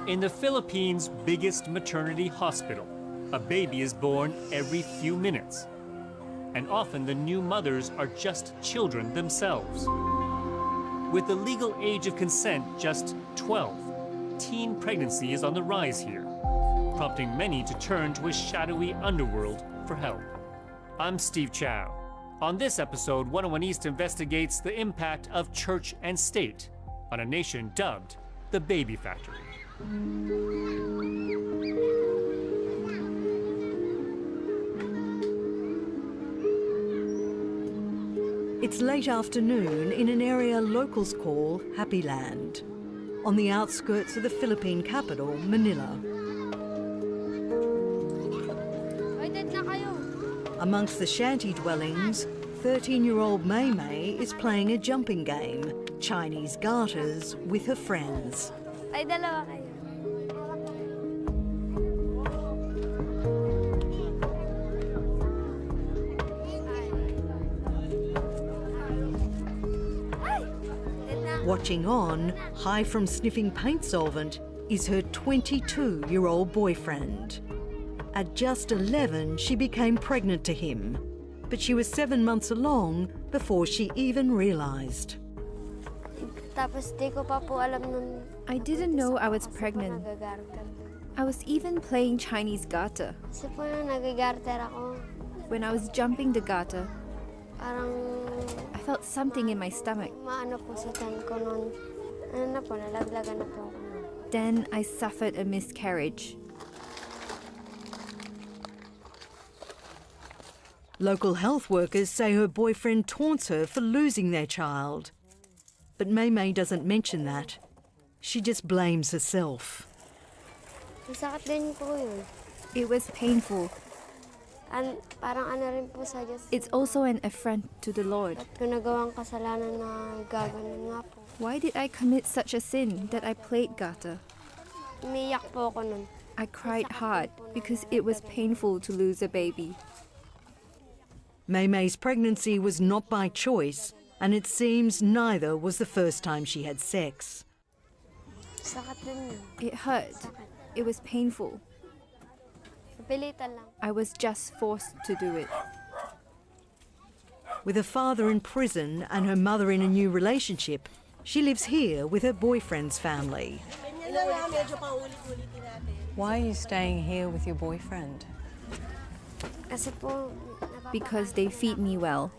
In the Philippines' biggest maternity hospital, a baby is born every few minutes. And often the new mothers are just children themselves. With the legal age of consent just 12, teen pregnancy is on the rise here, prompting many to turn to a shadowy underworld for help. I'm Steve Chow. On this episode, 101 East investigates the impact of church and state on a nation dubbed the Baby Factory. It's late afternoon in an area locals call Happy Land, on the outskirts of the Philippine capital, Manila. Amongst the shanty dwellings, 13-year-old Mei Mei is playing a jumping game, Chinese garters, with her friends. Ay, dalawa kayo. Watching on, high from sniffing paint solvent, is her 22-year-old boyfriend. At just 11, she became pregnant to him, but she was 7 months along before she even realised. I didn't know I was pregnant. I was even playing Chinese garter. When I was jumping the garter, I felt something in my stomach. Then I suffered a miscarriage. Local health workers say her boyfriend taunts her for losing their child. But Mei Mei doesn't mention that. She just blames herself. It was painful. It's also an affront to the Lord. Why did I commit such a sin that I played garter? I cried hard because it was painful to lose a baby. Mei Mei's pregnancy was not by choice, and it seems neither was the first time she had sex. It hurt. It was painful. I was just forced to do it. With her father in prison and her mother in a new relationship, she lives here with her boyfriend's family. Why are you staying here with your boyfriend? Because they feed me well.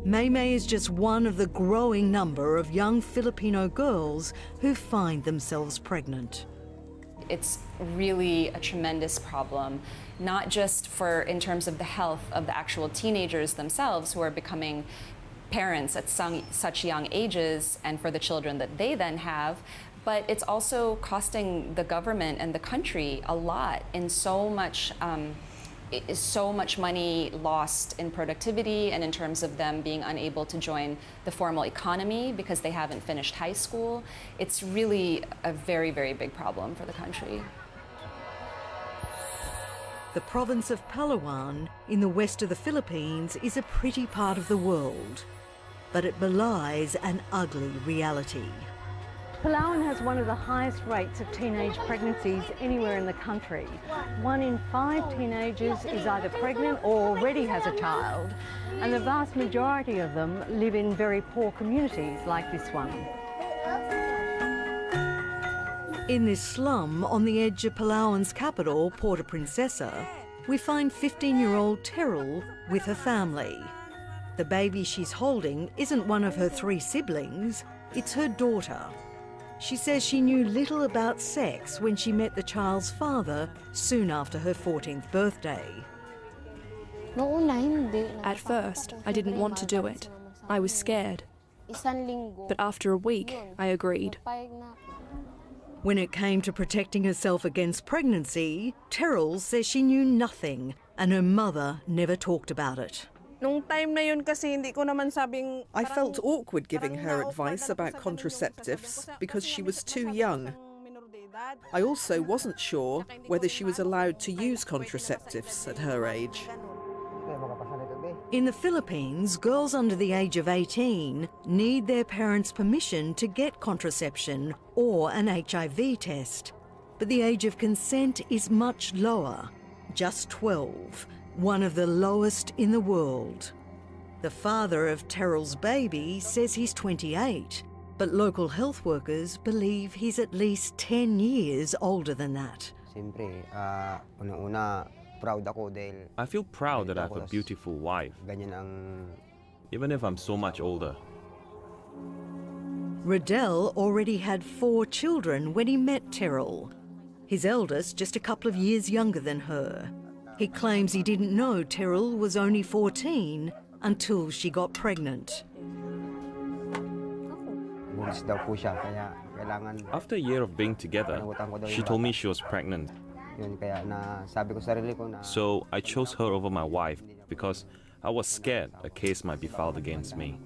Mei Mei is just one of the growing number of young Filipino girls who find themselves pregnant. It's really a tremendous problem, not just in terms of the health of the actual teenagers themselves who are becoming parents at such young ages and for the children that they then have, but it's also costing the government and the country a lot in so much money lost in productivity and in terms of them being unable to join the formal economy because they haven't finished high school. It's really a very, very big problem for the country. The province of Palawan, in the west of the Philippines, is a pretty part of the world, but it belies an ugly reality. Palawan has one of the highest rates of teenage pregnancies anywhere in the country. 1 in 5 teenagers is either pregnant or already has a child, and the vast majority of them live in very poor communities like this one. In this slum on the edge of Palawan's capital, Puerto Princesa, we find 15-year-old Terrell with her family. The baby she's holding isn't one of her 3 siblings, it's her daughter. She says she knew little about sex when she met the child's father soon after her 14th birthday. At first, I didn't want to do it. I was scared. But after a week, I agreed. When it came to protecting herself against pregnancy, Terrell says she knew nothing and her mother never talked about it. I felt awkward giving her advice about contraceptives because she was too young. I also wasn't sure whether she was allowed to use contraceptives at her age. In the Philippines, girls under the age of 18 need their parents' permission to get contraception or an HIV test. But the age of consent is much lower, just 12, one of the lowest in the world. The father of Terrell's baby says he's 28, but local health workers believe he's at least 10 years older than that. I feel proud that I have a beautiful wife, even if I'm so much older. Riddell already had 4 children when he met Terrell. His eldest just a couple of years younger than her. He claims he didn't know Terrell was only 14 until she got pregnant. After a year of being together, she told me she was pregnant. So I chose her over my wife because I was scared a case might be filed against me.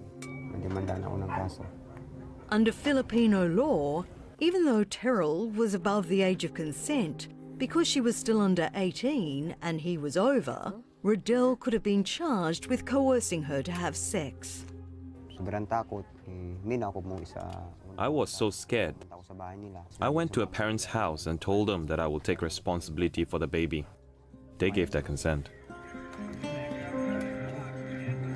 Under Filipino law, even though Terrell was above the age of consent, because she was still under 18 and he was over, Riddell could have been charged with coercing her to have sex. I was so scared. I went to a parent's house and told them that I will take responsibility for the baby. They gave their consent.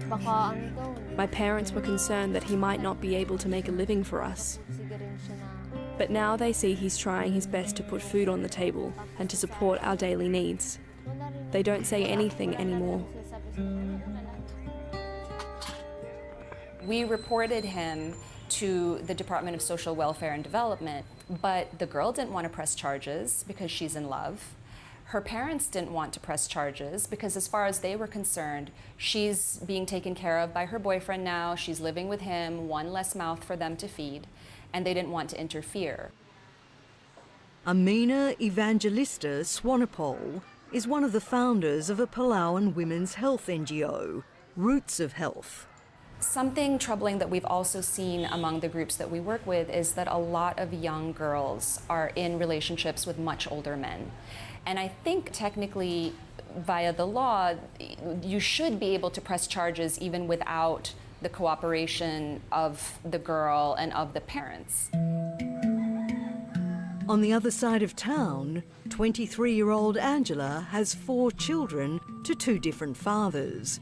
My parents were concerned that he might not be able to make a living for us. But now they see he's trying his best to put food on the table and to support our daily needs. They don't say anything anymore. We reported him to the Department of Social Welfare and Development, but the girl didn't want to press charges because she's in love. Her parents didn't want to press charges because as far as they were concerned, she's being taken care of by her boyfriend now, she's living with him, one less mouth for them to feed, and they didn't want to interfere. Amina Evangelista Swanepoel is one of the founders of a Palauan women's health NGO, Roots of Health. Something troubling that we've also seen among the groups that we work with is that a lot of young girls are in relationships with much older men. And I think technically, via the law, you should be able to press charges even without the cooperation of the girl and of the parents. On the other side of town, 23-year-old Angela has 4 children to 2 different fathers.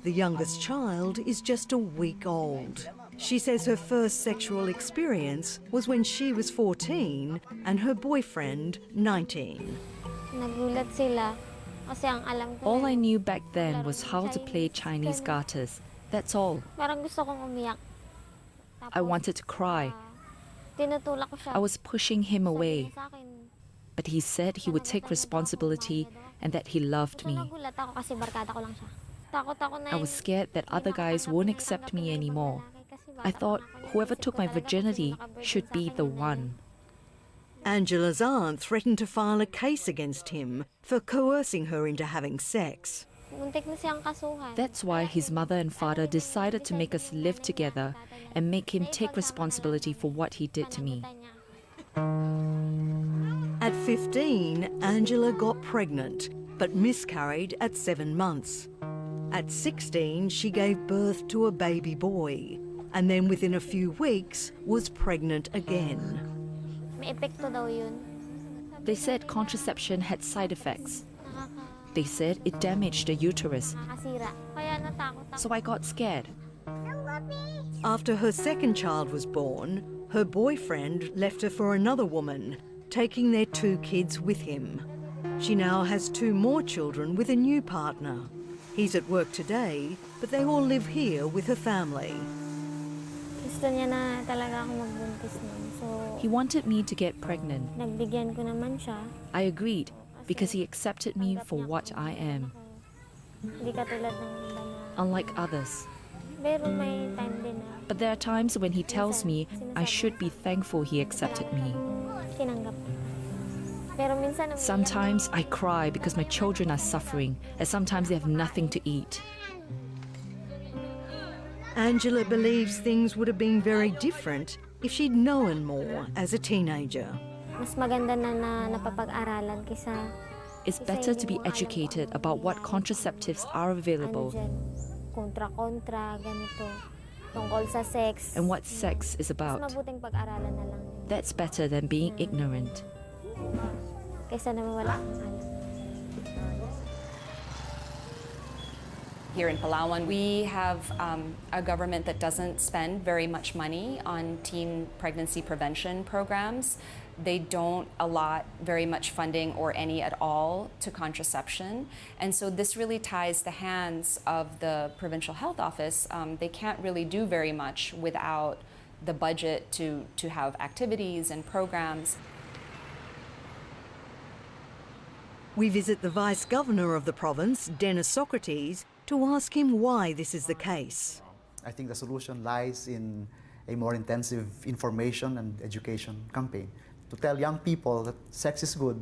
The youngest child is just a week old. She says her first sexual experience was when she was 14 and her boyfriend 19. All I knew back then was how to play Chinese garters. That's all. I wanted to cry. I was pushing him away. But he said he would take responsibility and that he loved me. I was scared that other guys won't accept me anymore. I thought whoever took my virginity should be the one. Angela's aunt threatened to file a case against him for coercing her into having sex. That's why his mother and father decided to make us live together and make him take responsibility for what he did to me. At 15, Angela got pregnant, but miscarried at 7 months. At 16, she gave birth to a baby boy, and then within a few weeks was pregnant again. They said contraception had side effects. They said it damaged the uterus. So I got scared. After her second child was born, her boyfriend left her for another woman, taking their 2 kids with him. She now has 2 more children with a new partner. He's at work today, but they all live here with her family. He wanted me to get pregnant. I agreed because he accepted me for what I am. Unlike others. But there are times when he tells me I should be thankful he accepted me. Sometimes I cry because my children are suffering, and sometimes they have nothing to eat. Angela believes things would have been very different if she'd known more as a teenager. It's better to be educated about what contraceptives are available kontra-kontra, ganito. Tungkol sa sex. And what sex is Mas about. mabuting pag-aralan na lang. That's better than being ignorant. Kaysa naman wala kang alam. Here in Palawan, we have a government that doesn't spend very much money on teen pregnancy prevention programs. They don't allot very much funding or any at all to contraception. And so this really ties the hands of the Provincial Health Office. They can't really do very much without the budget to have activities and programs. We visit the Vice Governor of the province, Dennis Socrates, to ask him why this is the case. I think the solution lies in a more intensive information and education campaign to tell young people that sex is good,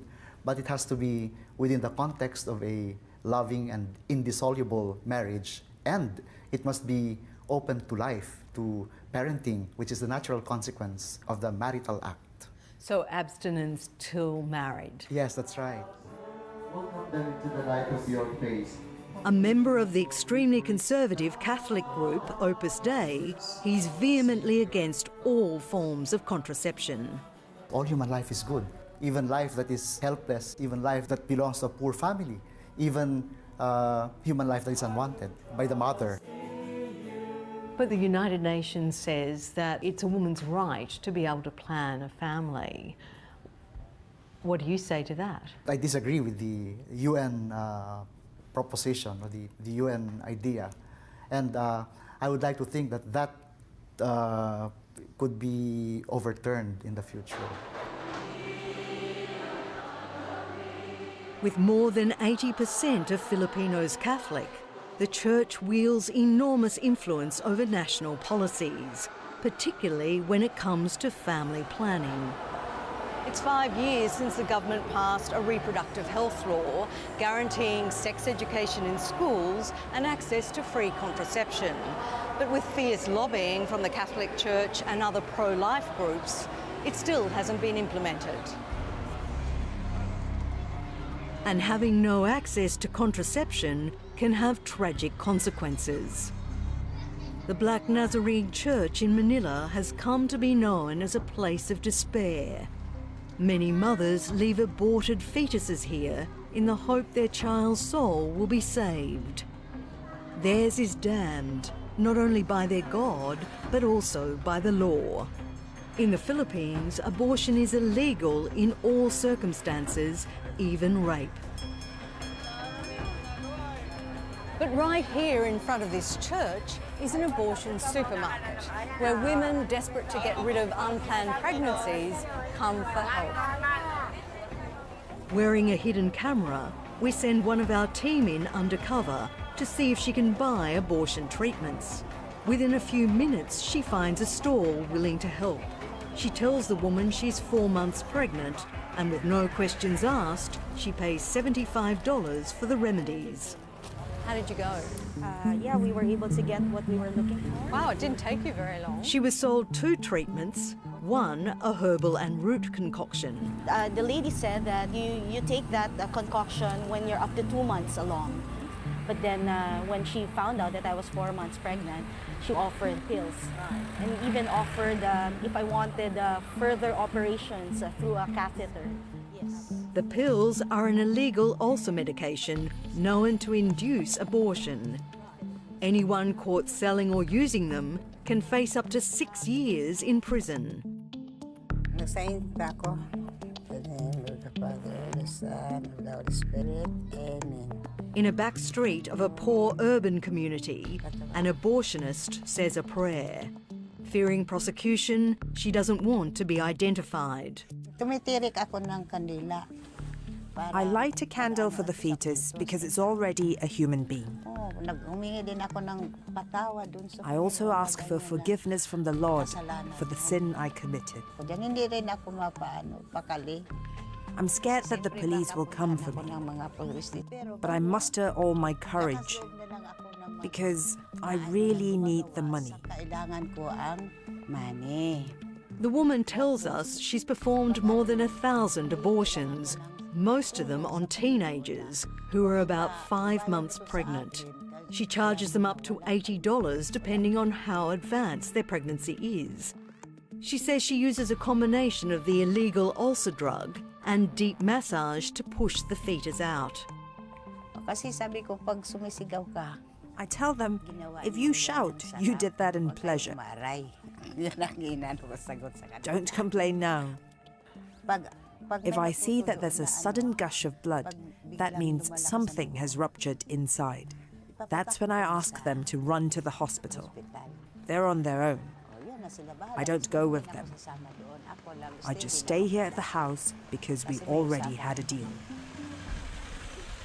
but it has to be within the context of a loving and indissoluble marriage, and it must be open to life, to parenting, which is the natural consequence of the marital act. So abstinence till married. Yes, that's right. Welcome them to the light of your face. A member of the extremely conservative Catholic group Opus Dei, he's vehemently against all forms of contraception. All human life is good, even life that is helpless, even life that belongs to a poor family, even human life that is unwanted by the mother. But the United Nations says that it's a woman's right to be able to plan a family. What do you say to that? I disagree with the UN proposition or the UN idea, and I would like to think that that could be overturned in the future. With more than 80% of Filipinos Catholic, the Church wields enormous influence over national policies, particularly when it comes to family planning. It's 5 years since the government passed a reproductive health law guaranteeing sex education in schools and access to free contraception. But with fierce lobbying from the Catholic Church and other pro-life groups, it still hasn't been implemented. And having no access to contraception can have tragic consequences. The Black Nazarene Church in Manila has come to be known as a place of despair. Many mothers leave aborted fetuses here in the hope their child's soul will be saved. Theirs is damned, not only by their God, but also by the law. In the Philippines, abortion is illegal in all circumstances, even rape. But right here in front of this church is an abortion supermarket where women desperate to get rid of unplanned pregnancies come for help. Wearing a hidden camera, we send one of our team in undercover to see if she can buy abortion treatments. Within a few minutes, she finds a stall willing to help. She tells the woman she's 4 months pregnant, and with no questions asked, she pays $75 for the remedies. How did you go? Yeah, we were able to get what we were looking for. Wow, it didn't take you very long. She was sold 2 treatments, one a herbal and root concoction. The lady said that you take that concoction when you're up to 2 months along. But then when she found out that I was 4 months pregnant, she offered pills and even offered if I wanted further operations through a catheter. Yes. The pills are an illegal ulcer medication known to induce abortion. Anyone caught selling or using them can face up to 6 years in prison. Nagsayin pa ako. In the name of the Father, the Son, and the Holy Spirit. Amen. In a back street of a poor urban community, an abortionist says a prayer. Fearing prosecution, she doesn't want to be identified. Tumitirik ako ng kandila. I light a candle for the fetus because it's already a human being. I also ask for forgiveness from the Lord for the sin I committed. I'm scared that the police will come for me, but I muster all my courage because I really need the money. The woman tells us she's performed more than 1,000 abortions, most of them on teenagers who are about 5 months pregnant. She charges them up to $80 depending on how advanced their pregnancy is. She says she uses a combination of the illegal ulcer drug and deep massage to push the fetus out. I tell them, if you shout, you did that in pleasure. Don't complain now. If I see that there's a sudden gush of blood, that means something has ruptured inside. That's when I ask them to run to the hospital. They're on their own. I don't go with them. I just stay here at the house because we already had a deal.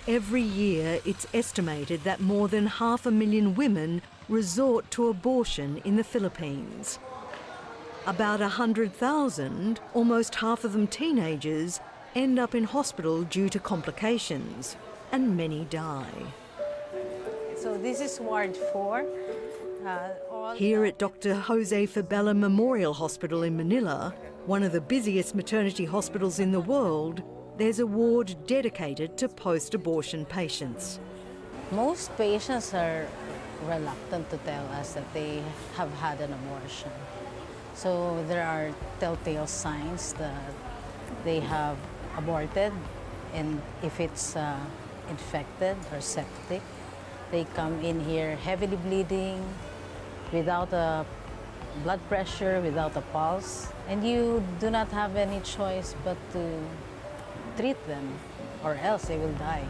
Every year, it's estimated that more than 500,000 women resort to abortion in the Philippines. About 100,000, almost half of them teenagers, end up in hospital due to complications, and many die. So this is Ward 4. Here at Dr. Jose Fabella Memorial Hospital in Manila, one of the busiest maternity hospitals in the world, there's a ward dedicated to post-abortion patients. Most patients are reluctant to tell us that they have had an abortion. So there are telltale signs that they have aborted, and if it's infected or septic, they come in here heavily bleeding, without a blood pressure, without a pulse, and you do not have any choice but to treat them, or else they will die.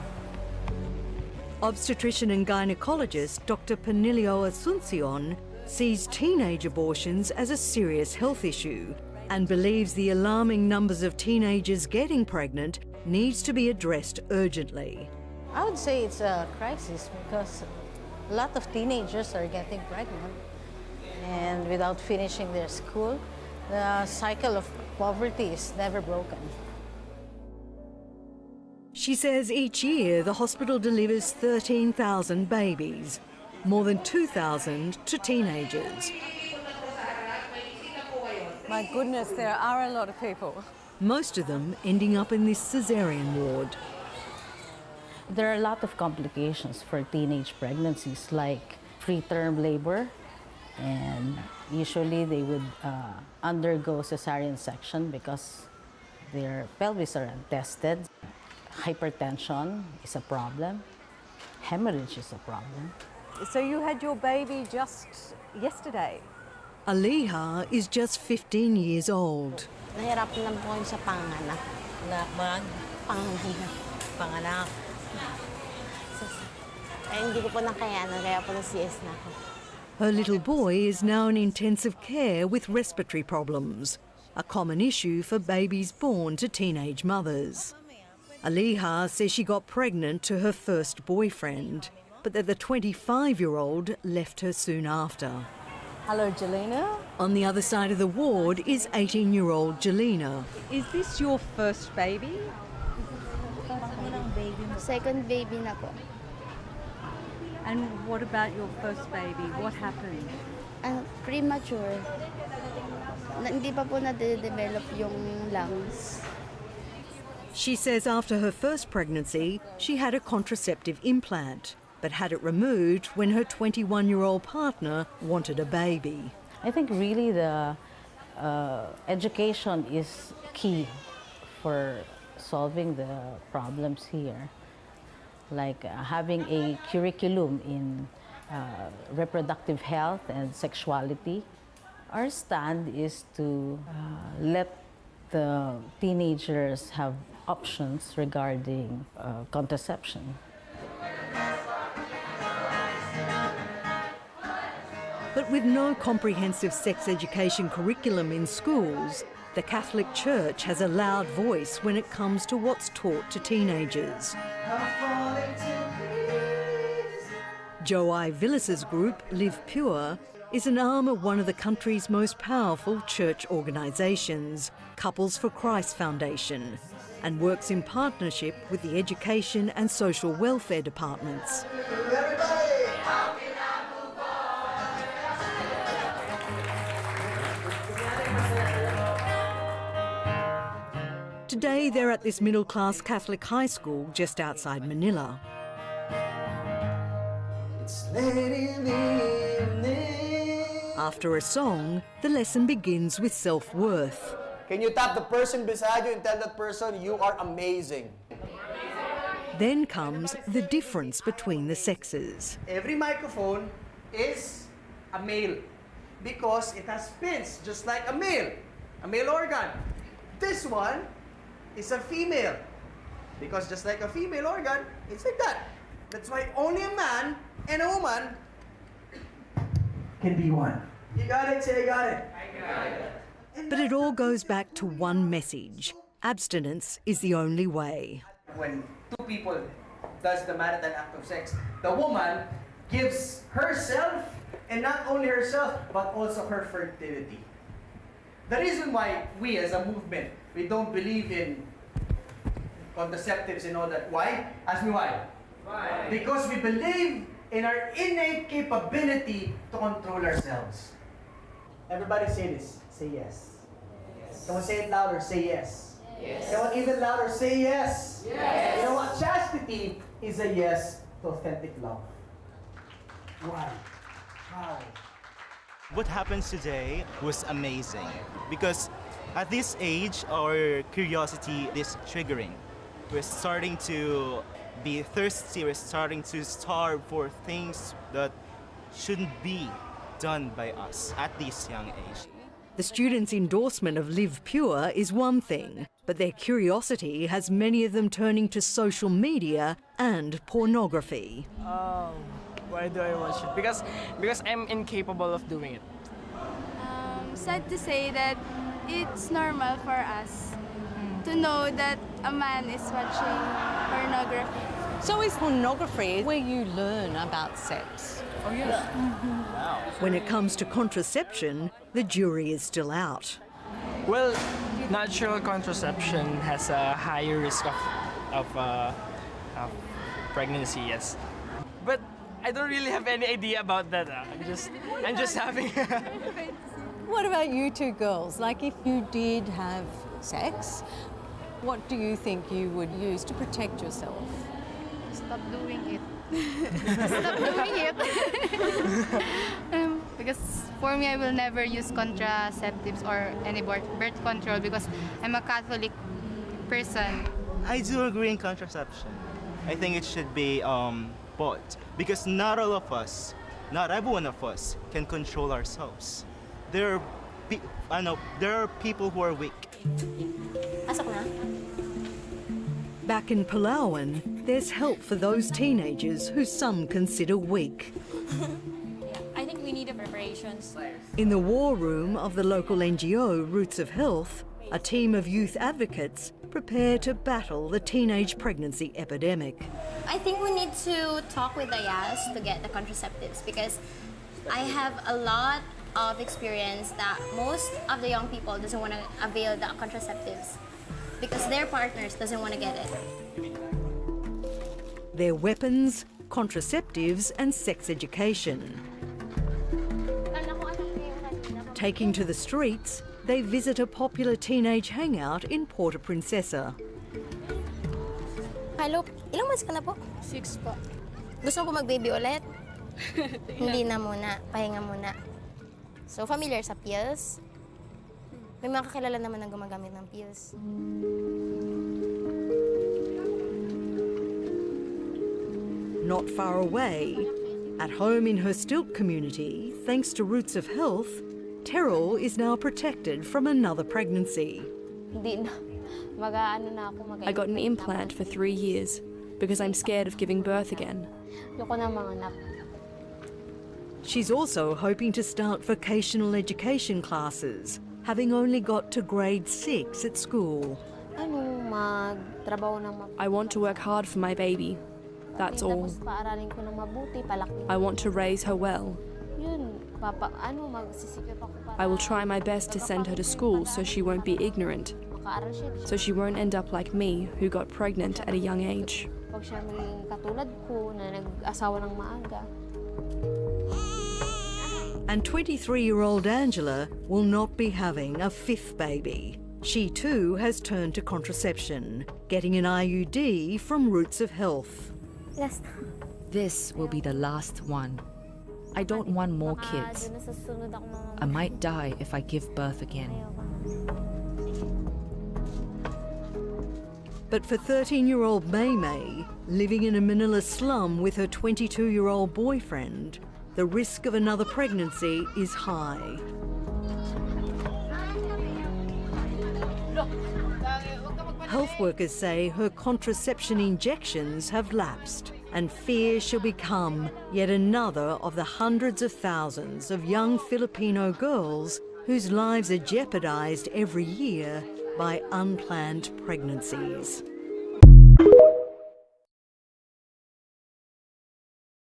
Obstetrician and gynecologist Dr. Penilio Asuncion sees teenage abortions as a serious health issue and believes the alarming numbers of teenagers getting pregnant needs to be addressed urgently. I would say it's a crisis because a lot of teenagers are getting pregnant, and without finishing their school, the cycle of poverty is never broken. She says each year the hospital delivers 13,000 babies, more than 2,000 to teenagers. My goodness, there are a lot of people. Most of them ending up in this cesarean ward. There are a lot of complications for teenage pregnancies, like preterm labor, and usually they would undergo cesarean section because their pelvis are untested. Hypertension is a problem. Hemorrhage is a problem. So you had your baby just yesterday? Aliha is just 15 years old. Nahirapan lang po sa panganak. Panganak. Ay, hindi ko po nakayanan, kaya po na-CS na ako. Her little boy is now in intensive care with respiratory problems, a common issue for babies born to teenage mothers. Aliha says she got pregnant to her first boyfriend, but that the 25-year-old left her soon after. Hello, Jelena. On the other side of the ward is 18-year-old Jelena. Is this your first baby? Second baby na po. And what about your first baby? What happened? Premature. Hindi pa po na-develop yung lungs. She says after her first pregnancy, she had a contraceptive implant, but had it removed when her 21-year-old partner wanted a baby. I think really the education is key for solving the problems here. Like having a curriculum in reproductive health and sexuality. Our stand is to let the teenagers have options regarding contraception. But with no comprehensive sex education curriculum in schools, the Catholic Church has a loud voice when it comes to what's taught to teenagers. Joai Villas's group, Live Pure, is an arm of one of the country's most powerful church organisations, Couples for Christ Foundation, and works in partnership with the education and social welfare departments. Today they're at this middle-class Catholic high school just outside Manila. After a song, the lesson begins with self-worth. Can you tap the person beside you and tell that person, you are amazing? Then comes the difference between the sexes. Every microphone is a male because it has pins, just like a male organ. This one is a female because just like a female organ, it's like that. That's why only a man and a woman can be one. You got it? Say I got it. I got it. But it all goes back to one message. Abstinence is the only way. When two people does the marital act of sex, the woman gives herself, and not only herself, but also her fertility. The reason why we as a movement, we don't believe in contraceptives and all that. Why? Ask me why. Why? Because we believe in our innate capability to control ourselves. Everybody say this. Say yes. Yes. Come on, say it louder. Say yes. Yes. Come on, even louder. Say yes. Yes. You know what? Chastity is a yes to authentic love. Why? How? What happens today was amazing because at this age, our curiosity is triggering. We're starting to be thirsty, we're starting to starve for things that shouldn't be done by us at this young age. The students' endorsement of Live Pure is one thing, but their curiosity has many of them turning to social media and pornography. Why do I watch it? Because I'm incapable of doing it. Sad to say that it's normal for us to know that a man is watching pornography. So is pornography where you learn about sex? Oh, yes. When it comes to contraception, the jury is still out. Well, natural contraception has a higher risk of pregnancy, yes. But I don't really have any idea about that. I'm just having. What about you two girls? Like, if you did have sex, what do you think you would use to protect yourself? Stop doing it. Stop doing it. Because for me, I will never use contraceptives or any birth control because I'm a Catholic person. I do agree in contraception. I think it should be bought because not all of us, not every one of us can control ourselves. There are people who are weak. Back in Palawan, there's help for those teenagers who some consider weak. I think we need a preparations. In the war room of the local NGO Roots of Health, a team of youth advocates prepare to battle the teenage pregnancy epidemic. I think we need to talk with the YAS to get the contraceptives because I have a lot of experience that most of the young people doesn't want to avail the contraceptives because their partners doesn't want to get it. Their weapons, contraceptives and sex education. Taking to the streets, they visit a popular teenage hangout in Puerto Princesa. Hello, ilang months ka na po? 6 po. Gusto mo po mag-baby ulit? Hindi na muna, pahinga muna. So, familiar sa pills? May mga kakilala naman na gumagamit ng pills. Not far away, at home in her Stilt community, thanks to Roots of Health, Terrell is now protected from another pregnancy. I got an implant for 3 years because I'm scared of giving birth again. She's also hoping to start vocational education classes, having only got to grade 6 at school. I want to work hard for my baby. That's all. I want to raise her well. I will try my best to send her to school so she won't be ignorant, so she won't end up like me, who got pregnant at a young age. And 23-year-old Angela will not be having a 5th baby. She too has turned to contraception, getting an IUD from Roots of Health. This will be the last one. I don't want more kids. I might die if I give birth again. But for 13-year-old Mei Mei, living in a Manila slum with her 22-year-old boyfriend, the risk of another pregnancy is high. Health workers say her contraception injections have lapsed, and fear she'll become yet another of the hundreds of thousands of young Filipino girls whose lives are jeopardized every year by unplanned pregnancies.